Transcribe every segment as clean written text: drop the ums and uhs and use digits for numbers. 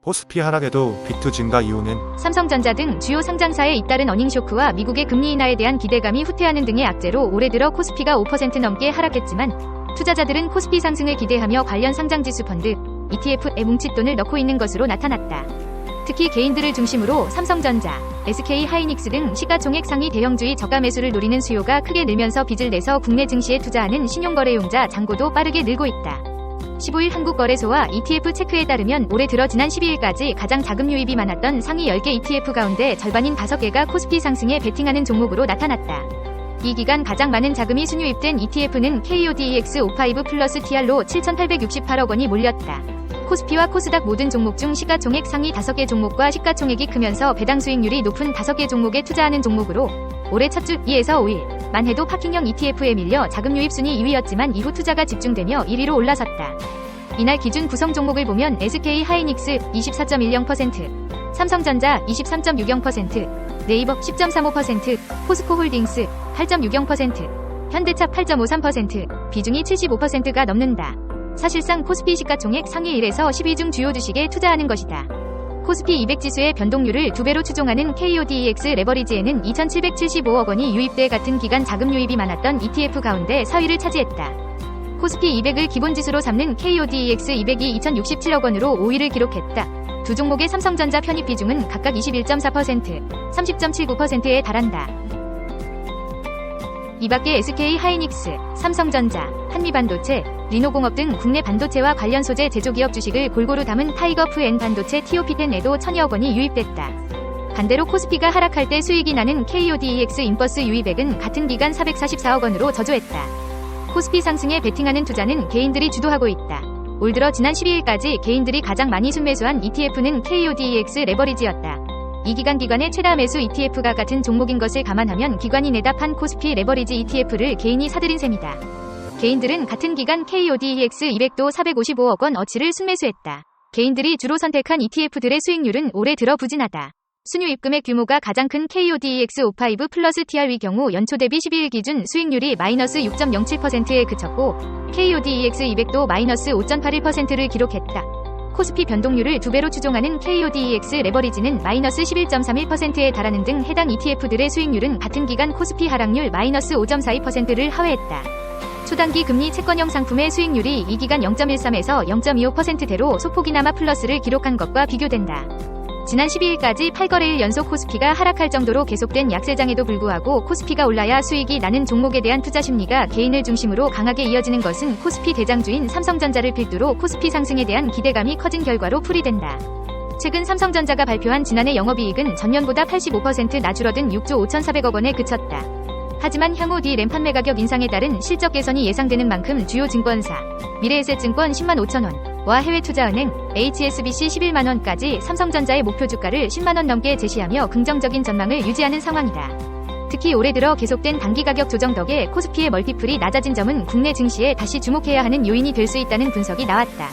코스피 하락에도 비투 증가 이유는 삼성전자 등 주요 상장사의 잇따른 어닝쇼크와 미국의 금리 인하에 대한 기대감이 후퇴하는 등의 악재로 올해 들어 코스피가 5% 넘게 하락했지만 투자자들은 코스피 상승을 기대하며 관련 상장지수 펀드, ETF에 뭉칫돈을 넣고 있는 것으로 나타났다. 특히 개인들을 중심으로 삼성전자, SK하이닉스 등 시가총액 상위 대형주의 저가 매수를 노리는 수요가 크게 늘면서 빚을 내서 국내 증시에 투자하는 신용거래용자 잔고도 빠르게 늘고 있다. 15일 한국거래소와 ETF 체크에 따르면 올해 들어 지난 12일까지 가장 자금 유입이 많았던 상위 10개 ETF 가운데 절반인 5개가 코스피 상승에 베팅하는 종목으로 나타났다. 이 기간 가장 많은 자금이 순유입된 ETF는 KODEX55 플러스 TR로 7,868억 원이 몰렸다. 코스피와 코스닥 모든 종목 중 시가총액 상위 5개 종목과 시가총액이 크면서 배당 수익률이 높은 5개 종목에 투자하는 종목으로 올해 첫 주 2에서 5일만 해도 파킹형 ETF에 밀려 자금 유입 순위 2위였지만 이후 투자가 집중되며 1위로 올라섰다. 이날 기준 구성 종목을 보면 SK하이닉스 24.10%, 삼성전자 23.60%, 네이버 10.35%, 포스코홀딩스 8.60%, 현대차 8.53%, 비중이 75%가 넘는다. 사실상 코스피 시가총액 상위 1에서 10위 중 주요 주식에 투자하는 것이다. 코스피 200 지수의 변동률을 2배로 추종하는 KODEX 레버리지에는 2,775억 원이 유입돼 같은 기간 자금 유입이 많았던 ETF 가운데 4위를 차지했다. 코스피 200을 기본지수로 삼는 KODEX 200이 2,067억 원으로 5위를 기록했다. 두 종목의 삼성전자 편입 비중은 각각 21.4%, 30.79%에 달한다. 이 밖에 SK하이닉스, 삼성전자, 한미반도체, 리노공업 등 국내 반도체와 관련 소재 제조기업 주식을 골고루 담은 타이거프앤 반도체 TOP10에도 1,000여억 원이 유입됐다. 반대로 코스피가 하락할 때 수익이 나는 KODEX 인버스 유입액은 같은 기간 444억 원으로 저조했다. 코스피 상승에 베팅하는 투자는 개인들이 주도하고 있다. 올 들어 지난 12일까지 개인들이 가장 많이 순매수한 ETF는 KODEX 레버리지였다. 이 기간의 최다 매수 ETF가 같은 종목인 것을 감안하면 기관이 내다 판 코스피 레버리지 ETF를 개인이 사들인 셈이다. 개인들은 같은 기간 KODEX 200도 455억 원 어치를 순매수했다. 개인들이 주로 선택한 ETF들의 수익률은 올해 들어 부진하다. 순유입금액 규모가 가장 큰 KODEX 55 플러스 TR의 경우 연초 대비 12일 기준 수익률이 마이너스 6.07%에 그쳤고 KODEX 200도 마이너스 5.81%를 기록했다. 코스피 변동률을 2배로 추종하는 KODEX 레버리지는 마이너스 11.31%에 달하는 등 해당 ETF들의 수익률은 같은 기간 코스피 하락률 마이너스 5.42%를 하회했다. 초단기 금리 채권형 상품의 수익률이 이 기간 0.13에서 0.25%대로 소폭이나마 플러스를 기록한 것과 비교된다. 지난 12일까지 8거래일 연속 코스피가 하락할 정도로 계속된 약세장에도 불구하고 코스피가 올라야 수익이 나는 종목에 대한 투자 심리가 개인을 중심으로 강하게 이어지는 것은 코스피 대장주인 삼성전자를 필두로 코스피 상승에 대한 기대감이 커진 결과로 풀이된다. 최근 삼성전자가 발표한 지난해 영업이익은 전년보다 85% 나줄어든 6조 5,400억 원에 그쳤다. 하지만 향후 D램 판매 가격 인상에 따른 실적 개선이 예상되는 만큼 주요 증권사, 미래에셋증권 10만 5천 원와 해외투자은행, HSBC 11만 원까지 삼성전자의 목표 주가를 10만 원 넘게 제시하며 긍정적인 전망을 유지하는 상황이다. 특히 올해 들어 계속된 단기 가격 조정 덕에 코스피의 멀티플이 낮아진 점은 국내 증시에 다시 주목해야 하는 요인이 될 수 있다는 분석이 나왔다.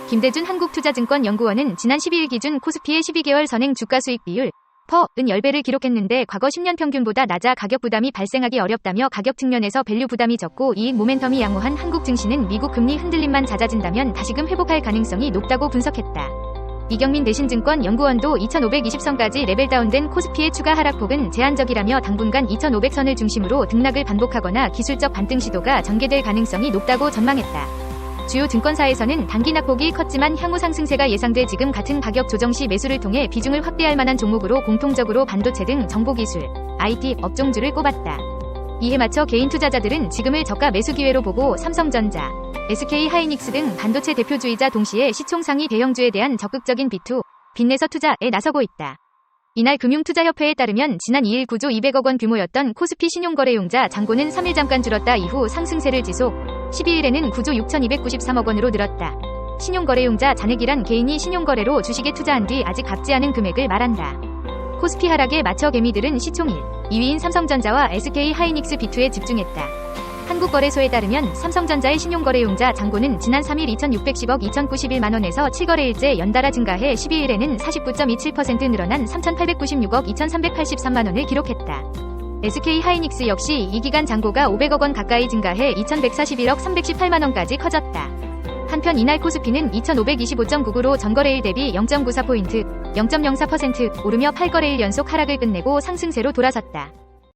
김대준 한국투자증권연구원은 지난 12일 기준 코스피의 12개월 선행 주가 수익 비율 은 10배를 기록했는데 과거 10년 평균보다 낮아 가격 부담이 발생하기 어렵다며 가격 측면에서 밸류 부담이 적고 이익 모멘텀이 양호한 한국 증시는 미국 금리 흔들림만 잦아진다면 다시금 회복할 가능성이 높다고 분석했다. 이경민 대신증권 연구원도 2520선까지 레벨 다운된 코스피의 추가 하락폭은 제한적이라며 당분간 2500선을 중심으로 등락을 반복하거나 기술적 반등 시도가 전개될 가능성이 높다고 전망했다. 주요 증권사에서는 단기 낙폭이 컸지만 향후 상승세가 예상돼 지금 같은 가격 조정 시 매수를 통해 비중을 확대할 만한 종목으로 공통적으로 반도체 등 정보기술, IT 업종주를 꼽았다. 이에 맞춰 개인 투자자들은 지금을 저가 매수 기회로 보고 삼성전자, SK하이닉스 등 반도체 대표주이자 동시에 시총 상위 대형주에 대한 적극적인 비투, 빚내서 투자에 나서고 있다. 이날 금융투자협회에 따르면 지난 2일 9조 200억 원 규모였던 코스피 신용거래용자 잔고는 3일 잠깐 줄었다 이후 상승세를 지속, 12일에는 9조 6,293억 원으로 늘었다. 신용거래용자 잔액이란 개인이 신용거래로 주식에 투자한 뒤 아직 갚지 않은 금액을 말한다. 코스피 하락에 맞춰 개미들은 시총 1, 2위인 삼성전자와 SK하이닉스 비투에 집중했다. 한국거래소에 따르면 삼성전자의 신용거래용자 잔고는 지난 3일 2,610억 2,091만 원에서 7거래일째 연달아 증가해 12일에는 49.27% 늘어난 3,896억 2,383만 원을 기록했다. SK하이닉스 역시 이 기간 잔고가 500억 원 가까이 증가해 2,141억 318만 원까지 커졌다. 한편 이날 코스피는 2525.99로 전거래일 대비 0.94포인트, 0.04% 오르며 8거래일 연속 하락을 끝내고 상승세로 돌아섰다.